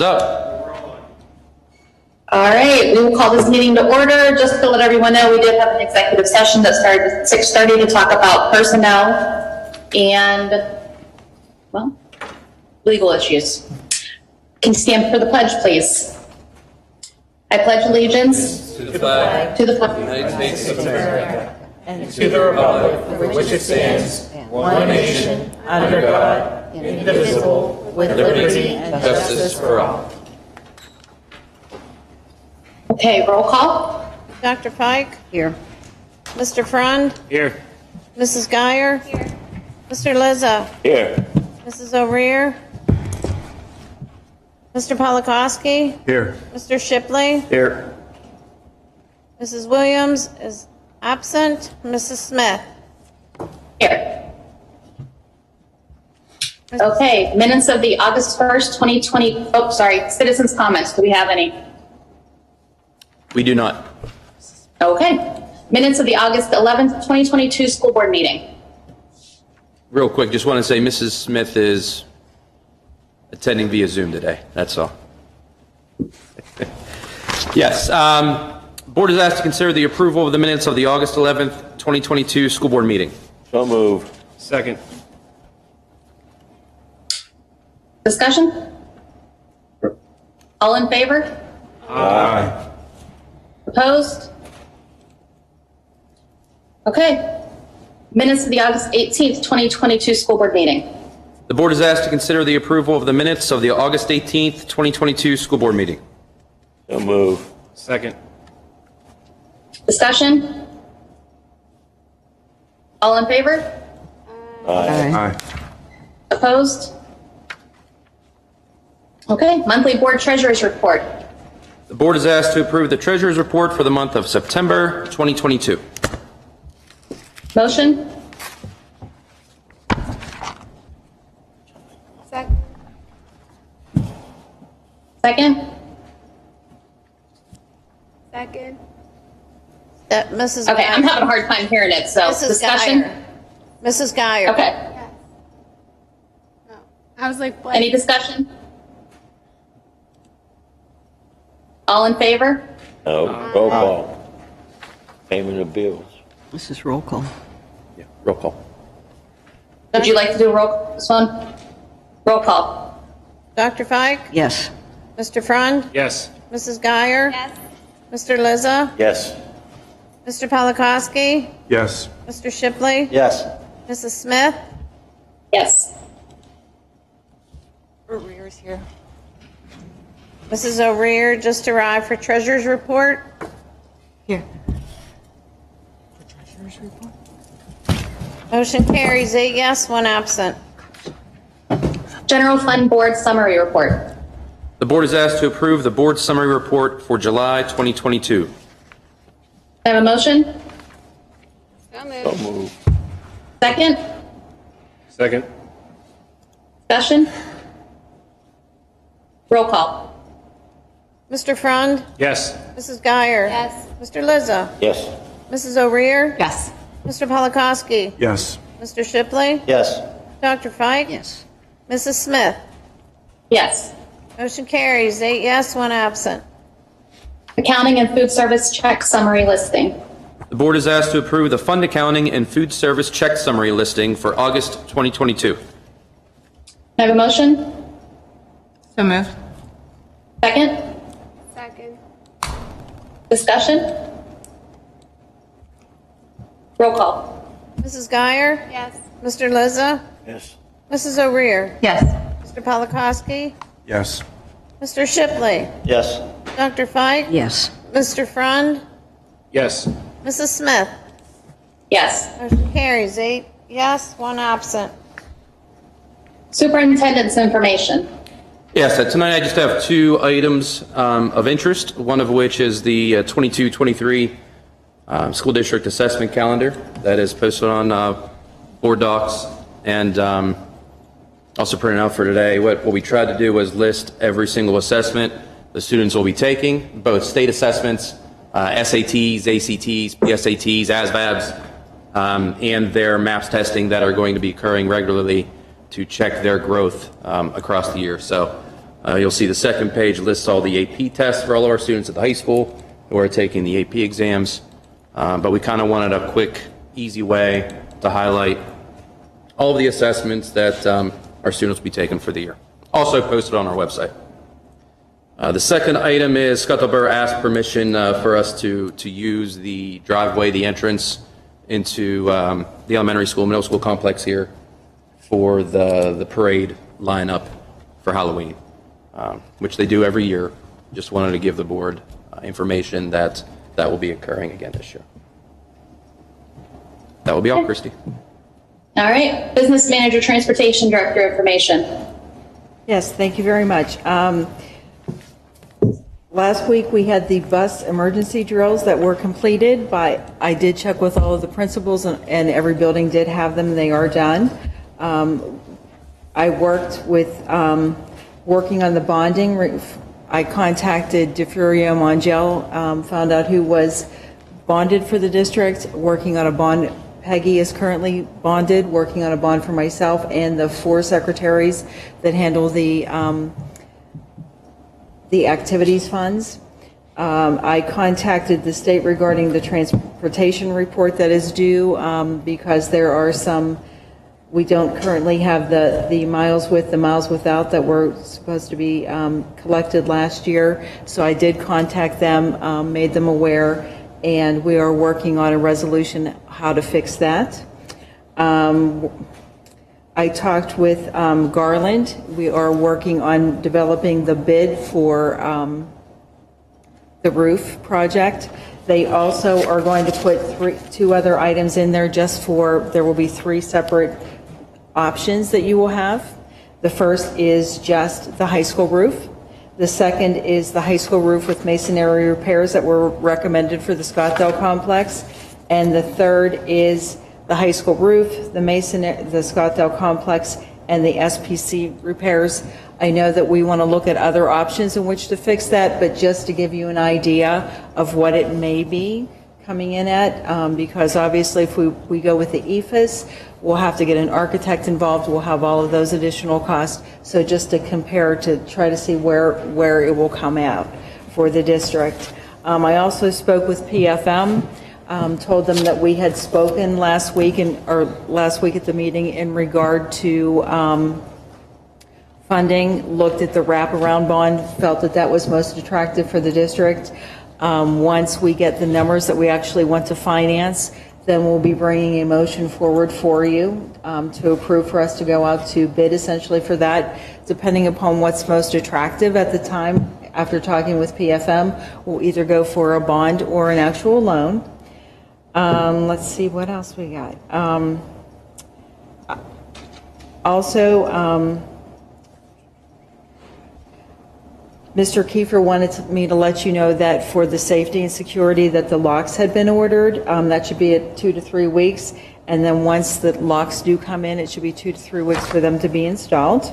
up. All right, we will call this meeting to order. Just to let everyone know, we did have an executive session that started at 6:30 to talk about personnel and, well, legal issues. Can you stand for the pledge, please? I pledge allegiance To the flag to the of the flag United States of America and to the republic for which it stands, one nation, under God, indivisible, with liberty and justice for all. Okay, roll call. Dr. Fike? Here. Mr. Frond? Here. Mrs. Geyer? Here. Mr. Lizza? Here. Mrs. O'Rear? Mr. Polakowski? Here. Mr. Shipley? Here. Mrs. Williams is absent. Mrs. Smith? Here. Okay, minutes of the August 1st, 2020, oh, sorry, citizens' comments. Do we have any? We do not. Okay. Minutes of the August 11th, 2022 school board meeting. Real quick, just want to say Mrs. Smith is attending via Zoom today. That's all. Yes. Board is asked to consider the approval of the minutes of the August 11th, 2022 school board meeting. So moved. Second. Discussion? All in favor? Aye. Opposed? Okay. Minutes of the August 18th, 2022 school board meeting. The board is asked to consider the approval of the minutes of the August 18th, 2022 school board meeting. So moved. Second. Discussion? All in favor? Aye. Opposed? Okay. Monthly board treasurer's report. The board is asked to approve the treasurer's report for the month of September 2022. Motion? Second? Second. Mrs. Okay, I'm Geyer. having a hard time hearing it, so Mrs. discussion? Geyer. Mrs. Geyer. Okay. Yes. No. I was like, what? Any discussion? All in favor? No, roll call. Payment of bills. This is roll call. Yeah, roll call. Would you like to do a roll call this one? Roll call. Dr. Fike? Yes. Mr. Frond? Yes. Mrs. Geyer? Yes. Mr. Lizza? Yes. Mr. Polakowski? Yes. Mr. Shipley? Yes. Mrs. Smith? Yes. O'Rear's here. Mrs. O'Rear just arrived for treasurer's report. Here. Motion carries 8 yes, 1 absent. General Fund Board Summary Report. The board is asked to approve the board summary report for July 2022. I have a motion? So So moved. moved. Second? Second. Discussion? Roll call. Mr. Frond? Yes. Mrs. Geyer? Yes. Mr. Lizza? Yes. Mrs. O'Rear? Yes. Mr. Polakowski? Yes. Mr. Shipley? Yes. Dr. Fike? Yes. Mrs. Smith? Yes. Motion carries 8 yes, 1 absent. Accounting and food service check summary listing. The board is asked to approve the fund accounting and food service check summary listing for August 2022. I have a motion? So moved. Second? Second. Discussion? Roll call. Mrs. Geyer? Yes. Mr. Lizza? Yes. Mrs. O'Rear? Yes. Mr. Polakowski? Yes. Mr. Shipley? Yes. Dr. Fike? Yes. Mr. Frond? Yes. Mrs. Smith? Yes. Motion carries 8 yes, 1 absent. Superintendent's information. Yes, tonight I just have 2 items of interest, one of which is the 22-23 school district assessment calendar that is posted on board docs and also printed out for today. What we tried to do was list every single assessment the students will be taking, both state assessments, SATs, ACTs, PSATs, ASVABs, and their MAPS testing that are going to be occurring regularly to check their growth across the year. So You'll see the second page lists all the AP tests for all of our students at the high school who are taking the AP exams. But we kind of wanted a quick, easy way to highlight all of the assessments that our students will be taking for the year. Also posted on our website. The second item is Scottsdale asked permission for us to use the driveway, the entrance into the elementary school, middle school complex here for the parade lineup for Halloween, which they do every year. Just wanted to give the board information that that will be occurring again this year. That will be all, Christy. All right, Business Manager, Transportation Director Information. Yes, thank you very much. Last week, we had the bus emergency drills that were completed, but I did check with all of the principals, and every building did have them. They are done. I worked with working on the bonding. I contacted DeFurio Mongel, found out who was bonded for the district, working on a bond. Peggy is currently bonded, working on a bond for myself and the 4 secretaries that handle the activities funds. I contacted the state regarding the transportation report that is due because there are some, we don't currently have the miles with, the miles without that were supposed to be collected last year. So I did contact them, made them aware, and we are working on a resolution how to fix that. I talked with Garland. We are working on developing the bid for the roof project. They also are going to put 2 other items in there just for, there will be 3 separate options that you will have. The first is just the high school roof. The second is the high school roof with masonry repairs that were recommended for the Scottsdale complex. And the third is the high school roof, the Scottsdale complex, and the SPC repairs. I know that we want to look at other options in which to fix that, but just to give you an idea of what it may be coming in at, because obviously if we go with the EFS, we'll have to get an architect involved, we'll have all of those additional costs. So just to compare, to try to see where it will come out for the district. I also spoke with PFM, told them that we had spoken last week at the meeting in regard to funding, looked at the wraparound bond, felt that that was most attractive for the district. Once we get the numbers that we actually want to finance, then we'll be bringing a motion forward for you to approve for us to go out to bid essentially for that, depending upon what's most attractive at the time. After talking with PFM, we'll either go for a bond or an actual loan. Let's see what else we got. Mr. Kiefer wanted me to let you know that for the safety and security that the locks had been ordered. That should be at 2 to 3 weeks. And then once the locks do come in, it should be 2 to 3 weeks for them to be installed.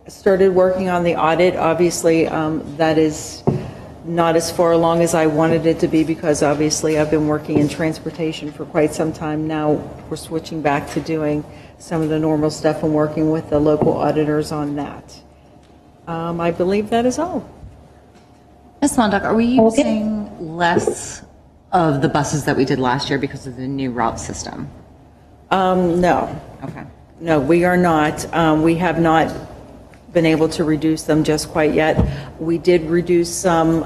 Started working on the audit. Obviously, that is not as far along as I wanted it to be because obviously I've been working in transportation for quite some time now. We're switching back to doing some of the normal stuff and working with the local auditors on that. I believe that is all. Ms. Mondock, are we using less of the buses that we did last year because of the new route system? No. Okay. No, we are not. We have not been able to reduce them just quite yet. We did reduce some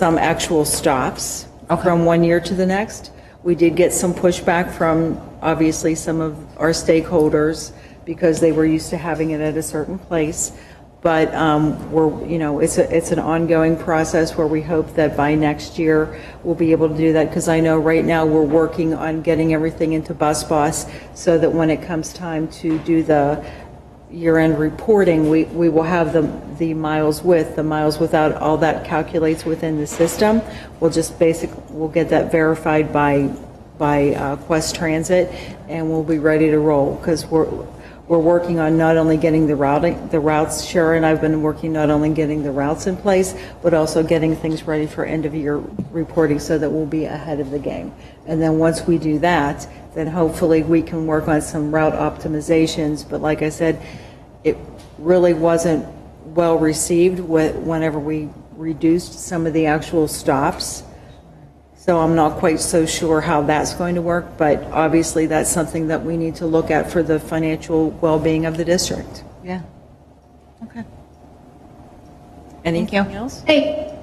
actual stops from one year to the next. We did get some pushback from obviously some of our stakeholders because they were used to having it at a certain place. But it's an ongoing process where we hope that by next year we'll be able to do that, because I know right now we're working on getting everything into Pspa so that when it comes time to do the year-end reporting, we will have the miles with, the miles without, all that calculates within the system. We'll just we'll get that verified by by Quest Transit, and we'll be ready to roll, because we're working on not only getting the routes, Sharon and I've been working not only getting the routes in place, but also getting things ready for end-of-year reporting so that we'll be ahead of the game. And then once we do that, then hopefully we can work on some route optimizations. But like I said, it really wasn't well received whenever we reduced some of the actual stops. So I'm not quite so sure how that's going to work, but obviously that's something that we need to look at for the financial well-being of the district. Yeah. Okay. Anything else? Hey.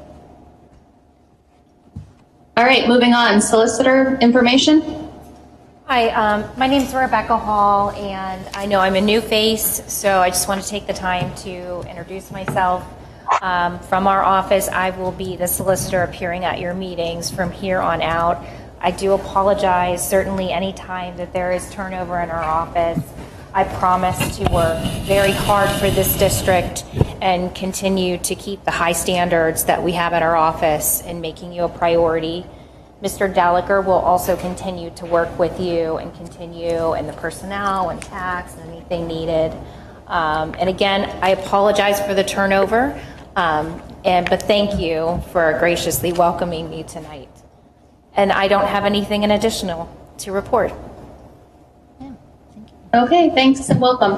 All right, moving on. Solicitor Information. Hi, my name is Rebecca Hall, and I know I'm a new face, so I just want to take the time to introduce myself. From our office, I will be the solicitor appearing at your meetings from here on out. I do apologize, certainly any time that there is turnover in our office. I promise to work very hard for this district and continue to keep the high standards that we have at our office in making you a priority. Mr. Deliker will also continue to work with you and continue in the personnel and tax and anything needed. And again, I apologize for the turnover, but thank you for graciously welcoming me tonight. And I don't have anything in additional to report. Okay, thanks and welcome.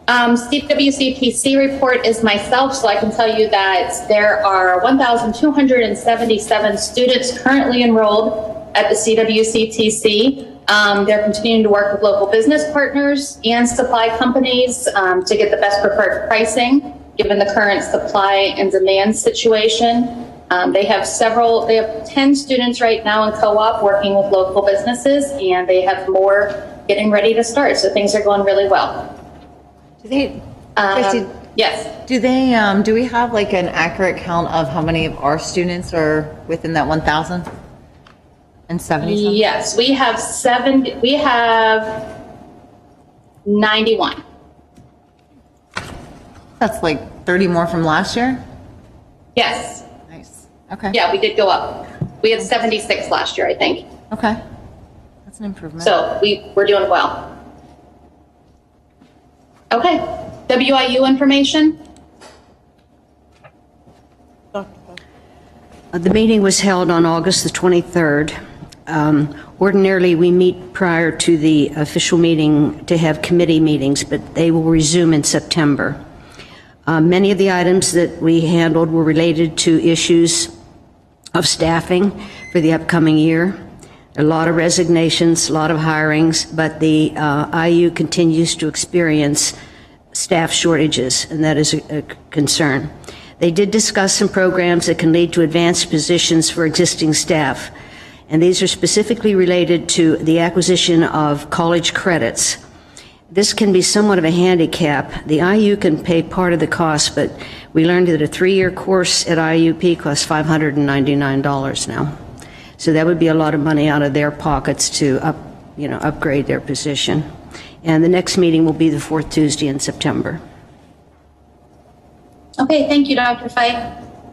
CWCTC report is myself, so I can tell you that there are 1,277 students currently enrolled at the CWCTC. They're continuing to work with local business partners and supply companies to get the best preferred pricing, given the current supply and demand situation. They have 10 students right now in co-op working with local businesses, and they have more getting ready to start. So things are going really well. Do they, Yes. do they, do we have like an accurate count of how many of our students are within that 1,070? Yes, we have 91. That's like 30 more from last year? Yes. Nice. Okay. Yeah, we did go up. We had 76 last year, I think. Okay. That's an improvement. So we're doing well. Okay, WIU information. The meeting was held on August the 23rd. Ordinarily, we meet prior to the official meeting to have committee meetings, but they will resume in September. Many of the items that we handled were related to issues of staffing for the upcoming year. A lot of resignations, a lot of hirings, but the IU continues to experience staff shortages, and that is a concern. They did discuss some programs that can lead to advanced positions for existing staff, and these are specifically related to the acquisition of college credits. This can be somewhat of a handicap. The IU can pay part of the cost, but we learned that a 3-year course at IUP costs $599 now. So that would be a lot of money out of their pockets to upgrade their position. And the next meeting will be the 4th Tuesday in September. Okay, thank you, Dr. Fike.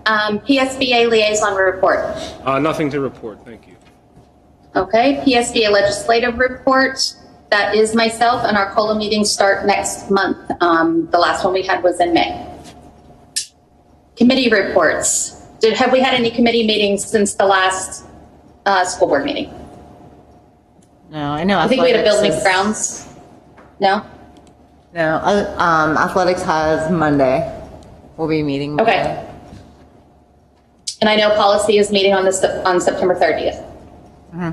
PSBA liaison report. Nothing to report, thank you. Okay, PSBA legislative report. That is myself, and our COLA meetings start next month. The last one we had was in May. Committee reports. Have we had any committee meetings since the last school board meeting? No, I know. I think we had a building and grounds. No? No, athletics has Monday. We'll be meeting Monday. Okay. And I know policy is meeting on September 30th. Mm-hmm.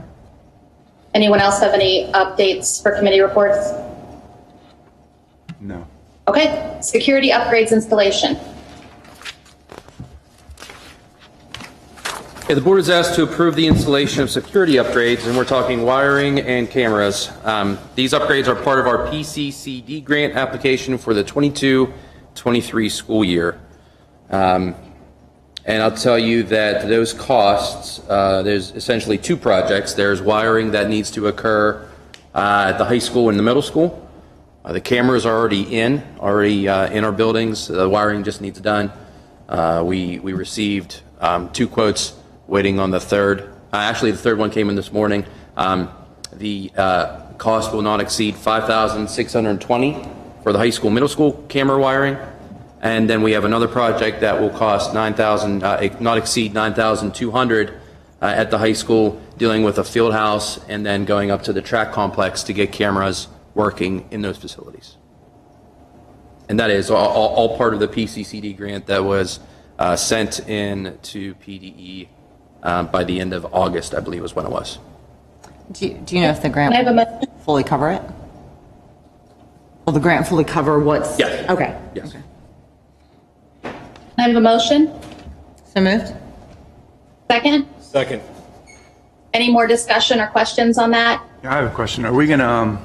Anyone else have any updates for committee reports? No. Okay, security upgrades installation. Okay, the board is asked to approve the installation of security upgrades, and we're talking wiring and cameras. These upgrades are part of our PCCD grant application for the 22-23 school year. And I'll tell you that those costs, there's essentially 2 projects. There's wiring that needs to occur at the high school and the middle school. The cameras are already in our buildings. The wiring just needs done. We received 2 quotes, waiting on the third. Actually, the third one came in this morning. The cost will not exceed $5,620 for the high school, middle school camera wiring. And then we have another project that will cost not exceed $9,200 at the high school, dealing with a field house and then going up to the track complex to get cameras working in those facilities. And that is all part of the PCCD grant that was sent in to PDE by the end of August, I believe was when it was. Do you know if the grant Can I have a will motion? fully cover it? Will the grant fully cover what's? Yes. Okay. Yes. Okay. Can I have a motion? So moved? Second? Second. Any more discussion or questions on that? I have a question. Are we going to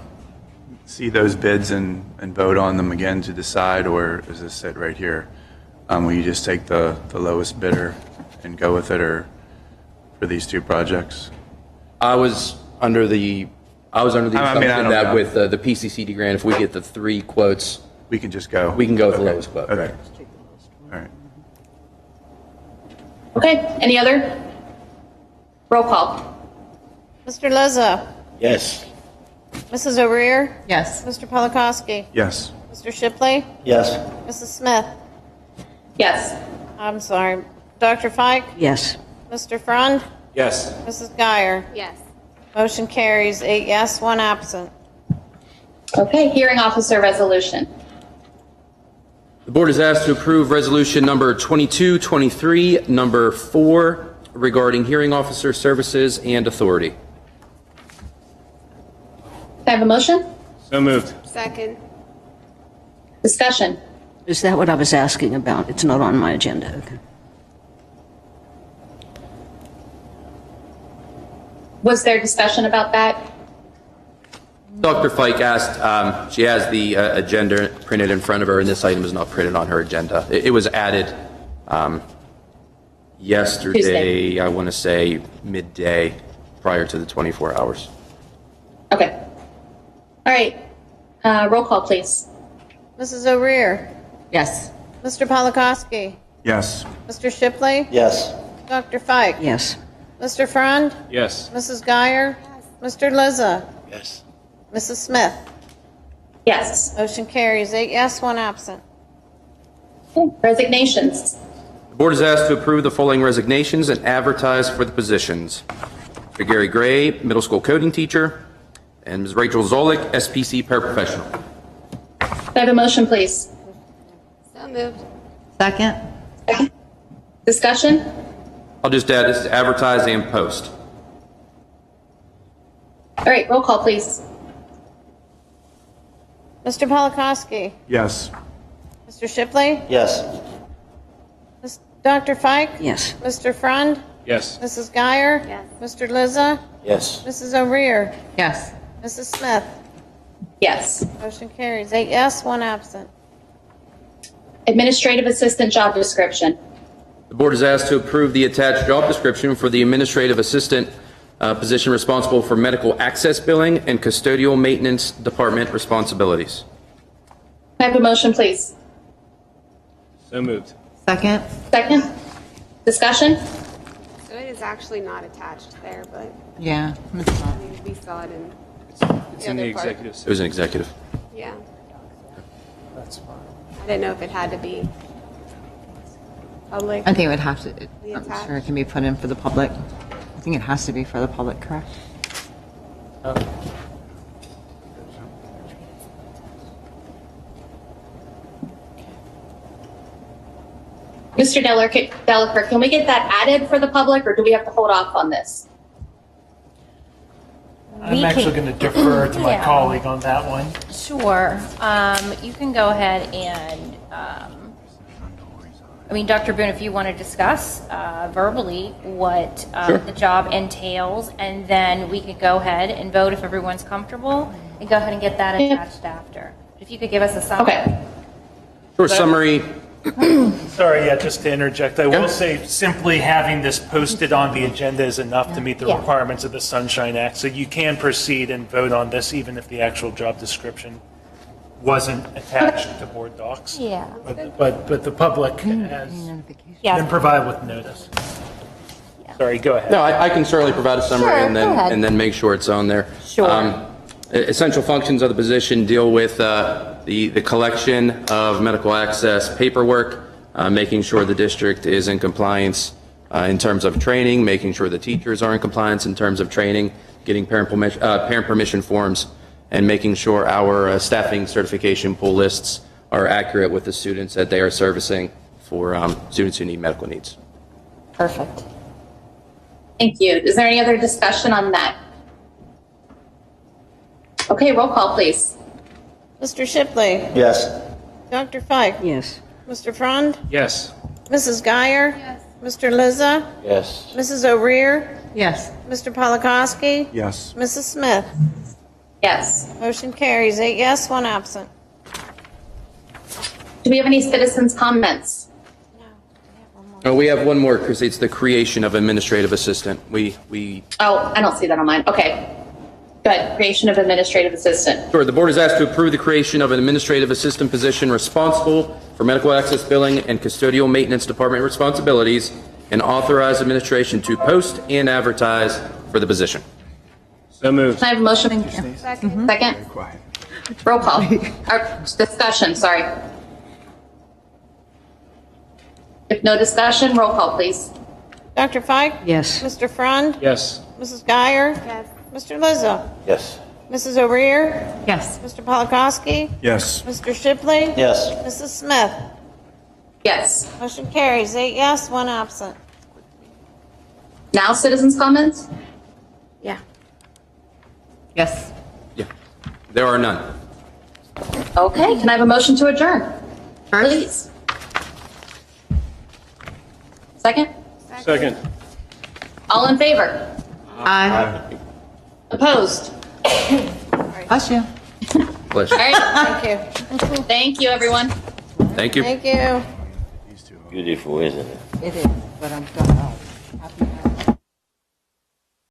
see those bids and vote on them again to decide, or is this it right here? Will you just take the lowest bidder and go with it, or for these two projects? I was under the assumption I don't that know. with the PCCD grant, if we get the 3 quotes, We can just go? we can go with the Okay. lowest quote. Okay. All right. Okay, any other? Roll call. Mr. Lizza. Yes. Mrs. O'Rear. Yes. Mr. Polakowski. Yes. Mr. Shipley. Yes. Mrs. Smith. Yes. I'm sorry. Dr. Fike. Yes. Mr. Frond. Yes. Mrs. Geyer. Yes. Motion carries 8 yes, 1 absent. Okay, hearing officer resolution. The board is asked to approve resolution number 2223, number 4, regarding hearing officer services and authority. Can I have a motion? So moved. Second. Discussion. Is that what I was asking about? It's not on my agenda. Okay. Was there discussion about that? Dr. Fike asked, she has the agenda printed in front of her, and this item is not printed on her agenda. It was added yesterday, Tuesday. I want to say midday, prior to the 24 hours. Okay. All right, roll call, please. Mrs. O'Rear. Yes. Mr. Polakowski. Yes. Mr. Shipley. Yes. Dr. Fike. Yes. Mr. Frond. Yes. Mrs. Geyer. Mr. Lizza. Yes. Mrs. Smith. Yes. Motion carries 8 yes, 1 absent. Okay, resignations. The board is asked to approve the following resignations and advertise for the positions. Mr. Gary Gray, middle school coding teacher, and Ms. Rachel Zolik, SPC paraprofessional. Can I have a motion, please? So moved. Second? Discussion? I'll just add, this is advertise and post. All right, roll call, please. Mr. Polakowski. Yes. Mr. Shipley. Yes. Dr. Fike. Yes. Mr. Frond. Yes. Mrs. Geyer. Yes. Mr. Lizza. Yes. Mrs. O'Rear. Yes. Mrs. Smith. Yes. Motion carries 8 yes, 1 absent. Administrative assistant job description. The board is asked to approve the attached job description for the administrative assistant position responsible for medical access billing and custodial maintenance department responsibilities. Can I have a motion, please? So moved. Second? Second? Discussion? So it is actually not attached there, but Yeah. I mean, we saw it in, It's in the other part. executive. It was an executive. yeah. That's fine. I didn't know if it had to be public. I think it would have to, The I'm attached. sure it can be put in for the public. I think it has to be for the public, correct? Mr. Delacour, can we get that added for the public, or do we have to hold off on this? I'm actually going to defer to my Yeah. colleague on that one. Sure. You can go ahead and, I mean, Dr. Boone, if you want to discuss verbally what the job entails, and then we could go ahead and vote if everyone's comfortable, and go ahead and get that attached after. If you could give us a summary. Okay. Short summary. Sorry, yeah, just to interject, I will say simply having this posted on the agenda is enough to meet the Yeah. requirements of the Sunshine Act. So you can proceed and vote on this even if the actual job description wasn't attached to board docs. Yeah. But the public has Notification. Yeah. been provided with notice. Sorry, go ahead. No, I can certainly provide a summary Sure, and go ahead. then make sure it's on there. Sure. Essential functions of the position deal with the collection of medical access paperwork, making sure the district is in compliance in terms of training, making sure the teachers are in compliance in terms of training, getting parent permission forms, and making sure our staffing certification pool lists are accurate with the students that they are servicing for students who need medical needs. Perfect. Thank you. Is there any other discussion on that? Okay, roll call, please. Mr. Shipley. Yes. Dr. Fike. Yes. Mr. Frond. Yes. Mrs. Geyer. Yes. Mr. Lizza. Yes. Mrs. O'Rear. Yes. Mr. Polakowski. Yes. Mrs. Smith. Yes. Motion carries 8 yes, 1 absent. Do we have any citizens' comments? Oh, we have one more, Chris. It's the creation of administrative assistant. We Oh, I don't see that on mine. Okay. Good. Creation of administrative assistant. Sure. The board is asked to approve the creation of an administrative assistant position responsible for medical access billing and custodial maintenance department responsibilities, and authorize administration to post and advertise for the position. So moved. Can I have a motion? Second. Second? Roll call. Or discussion, sorry. If no discussion, roll call, please. Dr. Fike. Yes. Mr. Frond. Yes. Mrs. Geyer. Yes. Mr. Lizza. Yes. Mrs. O'Rear. Yes. Mr. Polakowski. Yes. Mr. Shipley. Yes. Mrs. Smith. Yes. Motion carries 8 yes, 1 absent. Now citizens' comments? Yeah. Yes. Yeah. There are none. Okay, can I have a motion to adjourn? Please. Second? Second. All in favor? Aye. Opposed? Bless you. Pleasure. All right, Thank you. thank you, everyone. Thank you. Thank you. Beautiful, isn't it? It is, but I'm gonna.